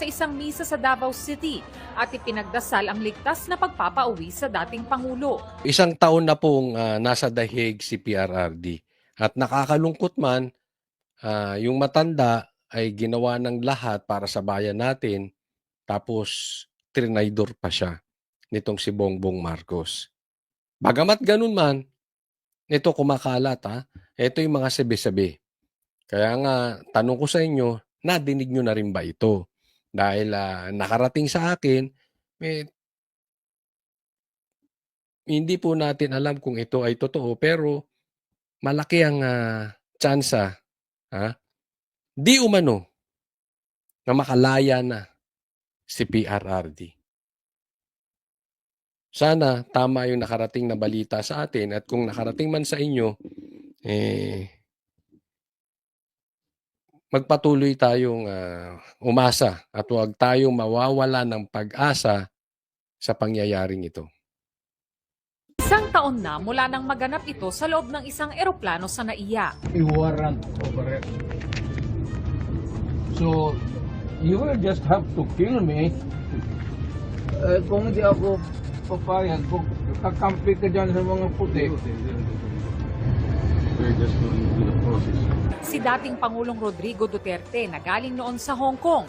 sa isang misa sa Davao City at ipinagdasal ang ligtas na pagpapauwi sa dating Pangulo. Isang taon na pong nasa dahig si PRRD at nakakalungkot man, yung matanda ay ginawa ng lahat para sa bayan natin tapos trinaydor pa siya nitong si Bongbong Marcos. Bagamat ganun man, ito kumakalat ito yung mga sabi-sabi. Kaya nga tanong ko sa inyo, nadinig nyo na rin ba ito? Dahil nakarating sa akin, eh, hindi po natin alam kung ito ay totoo pero malaki ang tsansa di umano na makalaya na si PRRD. Sana tama yung nakarating na balita sa atin at kung nakarating man sa inyo, magpatuloy tayong umasa at huwag tayong mawawala ng pag-asa sa pangyayaring ito. Isang taon na mula nang maganap ito sa loob ng isang eroplano sa NAIA. A warrant over it. So, you will just have to kill me. Kung hindi ako papayag, kung kakampi ka dyan sa mga puti. We're just going through the process. Si dating Pangulong Rodrigo Duterte na galing noon sa Hong Kong,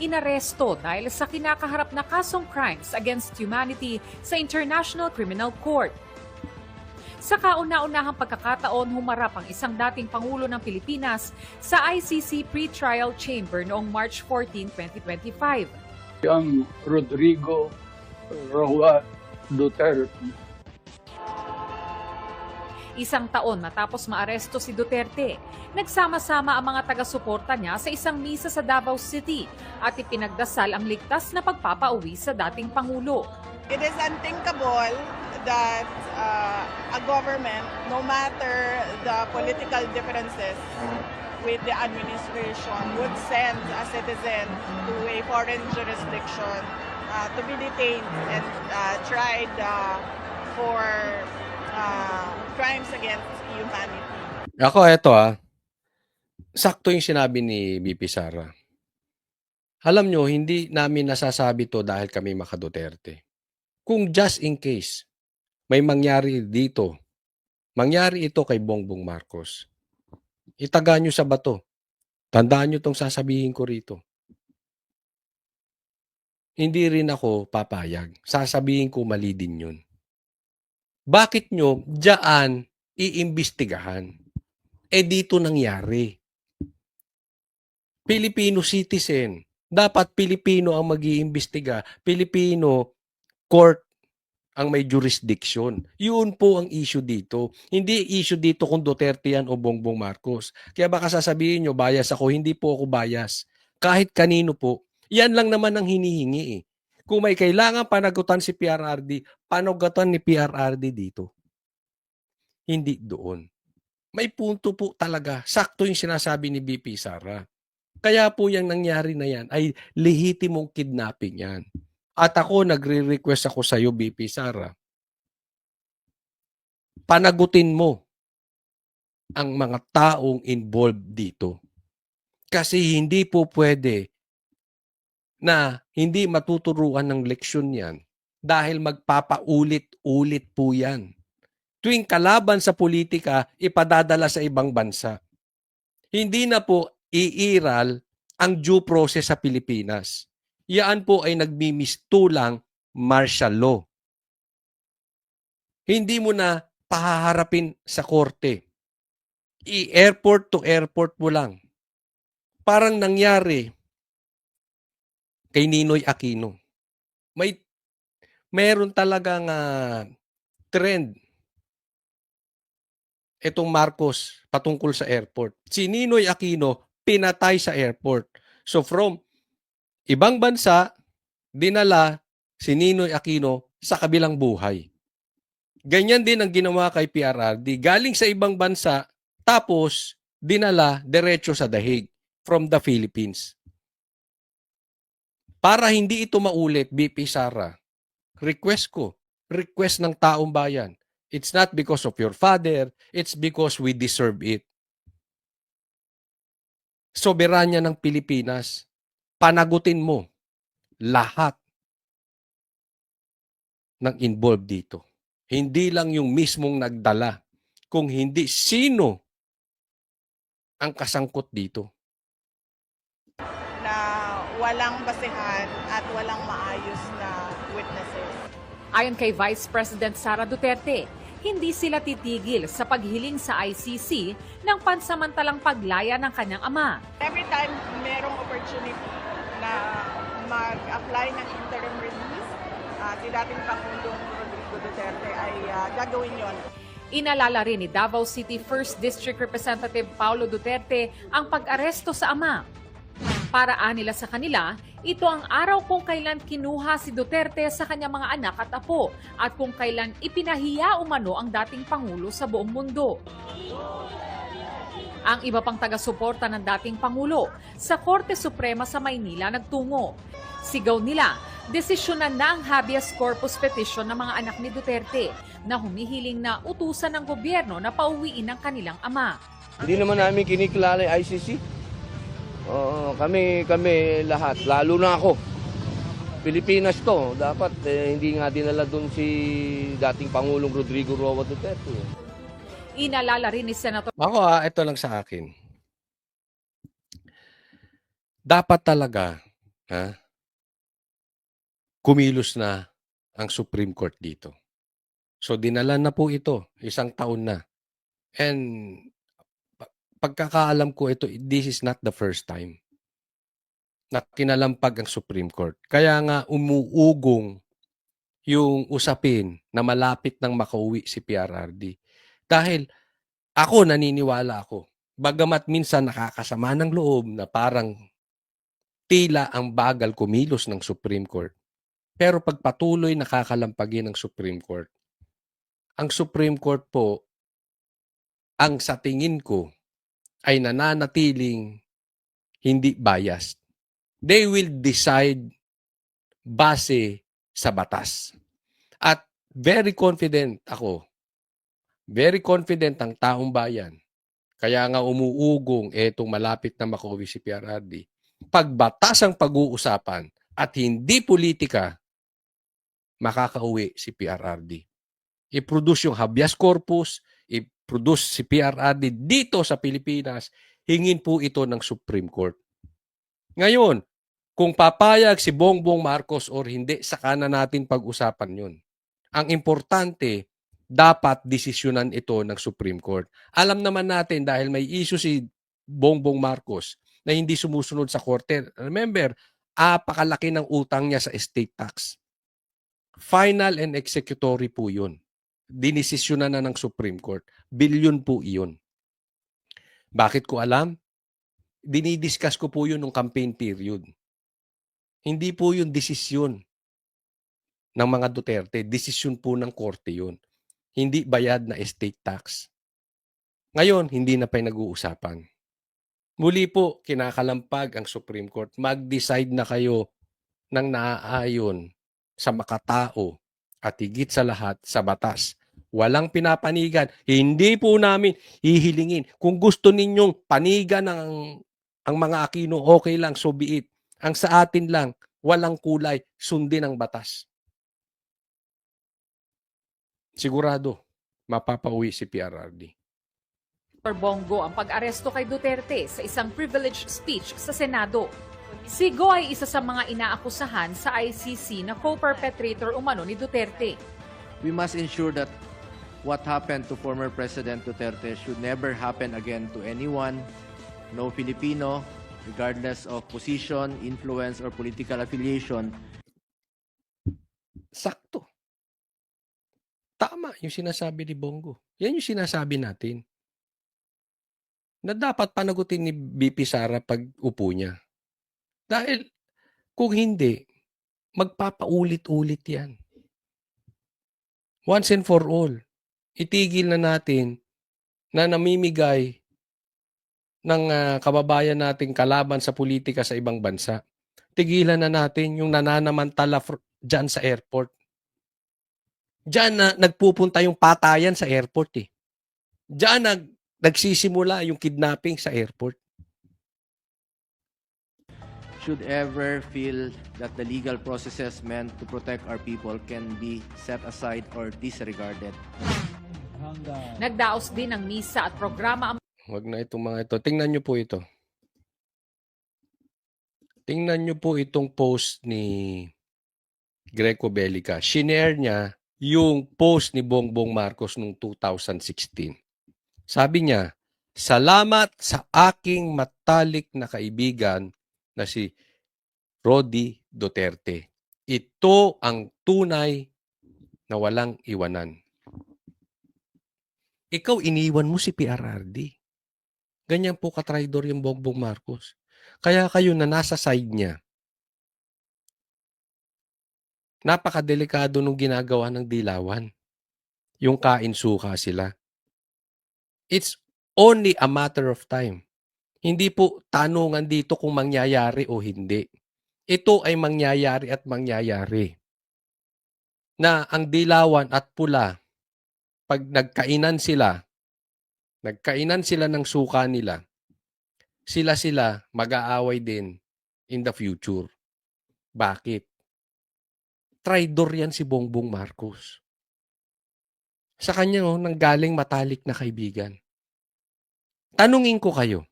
inaresto dahil sa kinakaharap na kasong crimes against humanity sa International Criminal Court. Sa kauna-unahang pagkakataon, humarap ang isang dating Pangulo ng Pilipinas sa ICC Pre-Trial Chamber noong March 14, 2025. Ang Rodrigo Roa Duterte. Isang taon matapos maaresto si Duterte, nagsama-sama ang mga taga-suporta niya sa isang misa sa Davao City at ipinagdasal ang ligtas na pagpapauwi sa dating Pangulo. It is unthinkable that a government, no matter the political differences with the administration, would send a citizen to a foreign jurisdiction to be detained and tried for crimes against humanity. Ako, eto sakto yung sinabi ni BP Sara. Alam nyo, hindi namin nasasabi to dahil kami maka-Duterte. Kung just in case, may mangyari dito, mangyari ito kay Bongbong Marcos, itaga nyo sa bato. Tandaan nyo tong sasabihin ko rito. Hindi rin ako papayag. Sasabihin ko mali din yun. Bakit nyo diyan iimbestigahan? Dito nangyari. Filipino citizen. Dapat Pilipino ang mag-iimbestiga. Pilipino court ang may jurisdiction. Yun po ang issue dito. Hindi issue dito kung Duterte yan o Bongbong Marcos. Kaya baka sasabihin nyo, bias ako. Hindi po ako bias. Kahit kanino po. Yan lang naman ang hinihingi Kung may kailangan panagutan si PRRD, panagutan ni PRRD dito. Hindi doon. May punto po talaga. Sakto yung sinasabi ni BP Sara. Kaya po yung nangyari na yan ay lehitimong kidnapping yan. At ako, nagre-request ako sa iyo, BP Sara, panagutin mo ang mga taong involved dito. Kasi hindi po pwede na hindi matuturuan ng leksyon yan dahil magpapaulit-ulit po yan. Tuwing kalaban sa politika, ipadadala sa ibang bansa. Hindi na po iiral ang due process sa Pilipinas. Yan po ay nagmimistulang martial law. Hindi mo na pahaharapin sa korte. I-airport to airport mo lang. Parang nangyari kay Ninoy Aquino. Meron talagang trend itong Marcos patungkol sa airport. Si Ninoy Aquino pinatay sa airport. So from ibang bansa, dinala si Ninoy Aquino sa kabilang buhay. Ganyan din ang ginawa kay PRRD. Galing sa ibang bansa, tapos dinala diretso sa dahig from the Philippines. Para hindi ito maulit, BP Sara, request ng taong bayan. It's not because of your father, it's because we deserve it. Soberanya ng Pilipinas. panagutin mo lahat ng involved dito. Hindi lang yung mismong nagdala, kung hindi sino ang kasangkot dito. na walang basehan at walang maayos na witnesses. Ayon kay Vice President Sara Duterte, hindi sila titigil sa paghiling sa ICC ng pansamantalang paglaya ng kanyang ama. Every time merong opportunity na mag-apply ng interim release, si dating Pangulong Rodrigo Duterte ay gagawin yon. Inalala rin ni Davao City 1st District Representative Paulo Duterte ang pag-aresto sa ama. Paraan nila sa kanila, ito ang araw kung kailan kinuha si Duterte sa kanyang mga anak at apo at kung kailan ipinahiya umano ang dating Pangulo sa buong mundo. Ang iba pang taga-suporta ng dating Pangulo sa Korte Suprema sa Maynila nagtungo. Sigaw nila, desisyonan na ang habeas corpus petition ng mga anak ni Duterte na humihiling na utusan ng gobyerno na pauwiin ang kanilang ama. Hindi naman namin kinikilala yung ICC. Kami lahat, lalo na ako. Pilipinas to, dapat hindi nga dinala doon si dating Pangulong Rodrigo Roa Duterte. Inalala rin ni Senator Ako ito lang sa akin. Dapat talaga, kumilos na ang Supreme Court dito. So dinala na po ito, 1 taon na. And pagkakaalam ko ito, this is not the first time na kinalampag ang Supreme Court. Kaya nga umuugong yung usapin na malapit nang makauwi si PRRD. Dahil naniniwala ako, bagamat minsan nakakasama ng loob na parang tila ang bagal kumilos ng Supreme Court. Pero pagpatuloy nakakalampagin ng Supreme Court, ang Supreme Court po, ang sa tingin ko, ay nananatiling hindi biased. They will decide base sa batas. At very confident ako, very confident ang taong bayan, kaya nga umuugong etong malapit na makauwi si PRRD, pag batas ang pag-uusapan at hindi politika, makakauwi si PRRD. I-produce yung habeas corpus, i-produce si PRRD dito sa Pilipinas, hingin po ito ng Supreme Court. Ngayon, kung papayag si Bongbong Marcos or hindi, saka na natin pag-usapan yun. Ang importante, dapat desisyonan ito ng Supreme Court. Alam naman natin dahil may issue si Bongbong Marcos na hindi sumusunod sa korte. Remember, apakalaki ng utang niya sa estate tax. Final and executory po yun. Dinesisyonan na ng Supreme Court. Bilyon po iyon. Bakit ko alam? Dinidiscuss ko po yun nung campaign period. Hindi po yun desisyon ng mga Duterte. Desisyon po ng korte yun. Hindi bayad na estate tax. Ngayon, hindi na pa nag-uusapan. Muli po, kinakalampag ang Supreme Court. Mag-decide na kayo ng naaayon sa makatao at higit sa lahat sa batas. Walang pinapanigan. Hindi po namin hihilingin. Kung gusto ninyong panigan ang mga Aquino, okay lang, so be it. Ang sa atin lang, walang kulay, sundin ang batas. Sigurado, mapapauwi si PRRD. Bongo ang pag-aresto kay Duterte sa isang privileged speech sa Senado. Si Go ay isa sa mga inaakusahan sa ICC na co-perpetrator umano ni Duterte. We must ensure that what happened to former President Duterte should never happen again to anyone, no Filipino, regardless of position, influence, or political affiliation. Sakto. Tama yung sinasabi ni Bongo. Yan yung sinasabi natin. Na dapat panagutin ni BP Sara pag upo niya. Dahil kung hindi, magpapaulit-ulit yan. Once and for all, itigil na natin na namimigay ng kababayan nating kalaban sa politika sa ibang bansa. Tigilan na natin yung nananamantala dyan sa airport. Diyan na nagpupunta yung patayan sa airport eh. Diyan nagsisimula yung kidnapping sa airport. should ever feel that the legal processes meant to protect our people can be set aside or disregarded. Nagdaos din ng misa at programa ang Wag na itong mga ito. Tingnan nyo po ito. Tingnan nyo po itong post ni Greco Bellica. Shinare niya yung post ni Bongbong Marcos noong 2016. Sabi niya, salamat sa aking matalik na kaibigan na si Rody Duterte. Ito ang tunay na walang iwanan. Ikaw iniwan mo si PRRD. Ganyan po katraidor yung Bongbong Marcos. Kaya kayo na nasa side niya. Napakadelikado nung ginagawa ng Dilawan. Yung kain-suka sila. It's only a matter of time. Hindi po tanungan dito kung mangyayari o hindi. Ito ay mangyayari at mangyayari. Na ang Dilawan at Pula, pag nagkainan sila ng suka nila, sila mag-aaway din in the future. Bakit? Traidor yan si Bongbong Marcos. Sa kanya, nanggaling matalik na kaibigan. Tanungin ko kayo,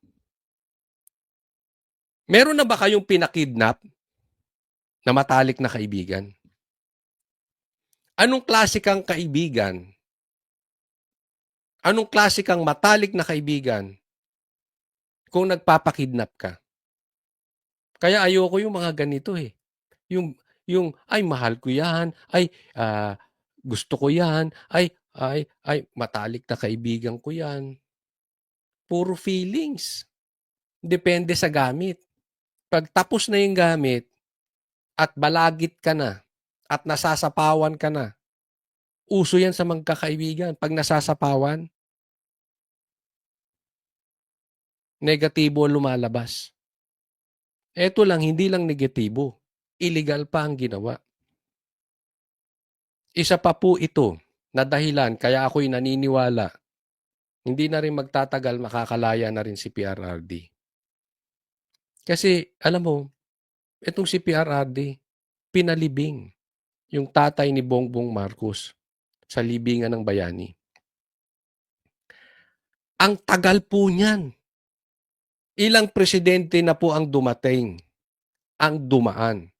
meron na ba kayong pinakidnap na matalik na kaibigan? Anong klase kang kaibigan? Anong klase kang matalik na kaibigan kung nagpapakidnap ka? Kaya ayoko yung mga ganito eh. Yung ay mahal ko yan, ay gusto ko yan, ay matalik na kaibigan ko yan. Puro feelings. Depende sa gamit. Pag tapos na yung gamit at balagit ka na at nasasapawan ka na, uso yan sa magkakaibigan. Pag nasasapawan, negatibo ang lumalabas. Eto lang, hindi lang negatibo. Illegal pa ang ginawa. Isa pa po ito na dahilan kaya ako'y naniniwala hindi na rin magtatagal makakalaya na rin si PRRD. Kasi alam mo, itong si PRRD, pinalibing yung tatay ni Bongbong Marcos sa libingan ng bayani. Ang tagal po niyan. Ilang presidente na po ang dumating, ang dumaan.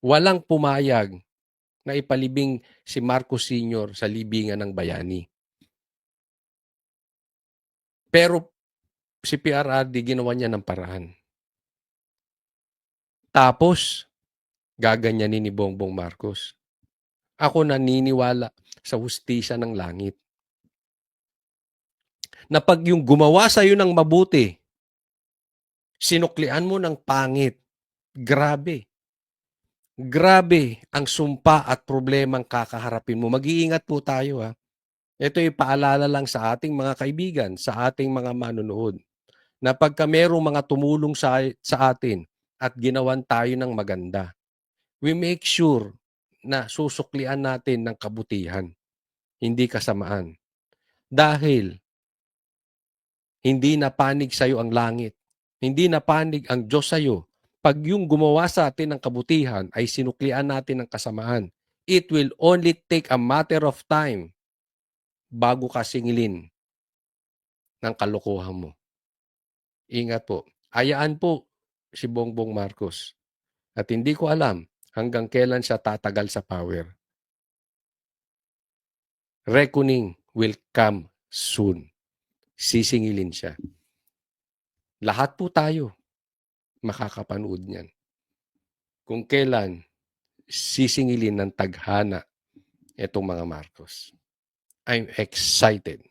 Walang pumayag na ipalibing si Marcos Sr. sa libingan ng bayani. Pero si PRRD ginawa niya ng paraan. Tapos, gaganyanin ni Bongbong Marcos. Ako naniniwala sa hustisya ng langit. Na pag yung gumawa sa'yo ng mabuti, sinuklian mo ng pangit, grabe. Grabe ang sumpa at problemang kakaharapin mo. Mag-iingat po tayo ha. Ito ay paalala lang sa ating mga kaibigan, sa ating mga manonood, na pagka merong mga tumulong sa atin at ginawan tayo ng maganda, we make sure na susuklian natin ng kabutihan, hindi kasamaan. Dahil hindi napanig sa'yo ang langit, hindi napanig ang Diyos sa'yo. Pag yung gumawa sa atin ng kabutihan ay sinuklian natin ng kasamaan, it will only take a matter of time bago ka singilin ng kalokohan mo. Ingat po. Hayaan po si Bongbong Marcos. At hindi ko alam hanggang kailan siya tatagal sa power. Reckoning will come soon. Sisingilin siya. Lahat po tayo makakapanood niyan. Kung kailan sisingilin ng tadhana itong mga Marcos. I'm excited.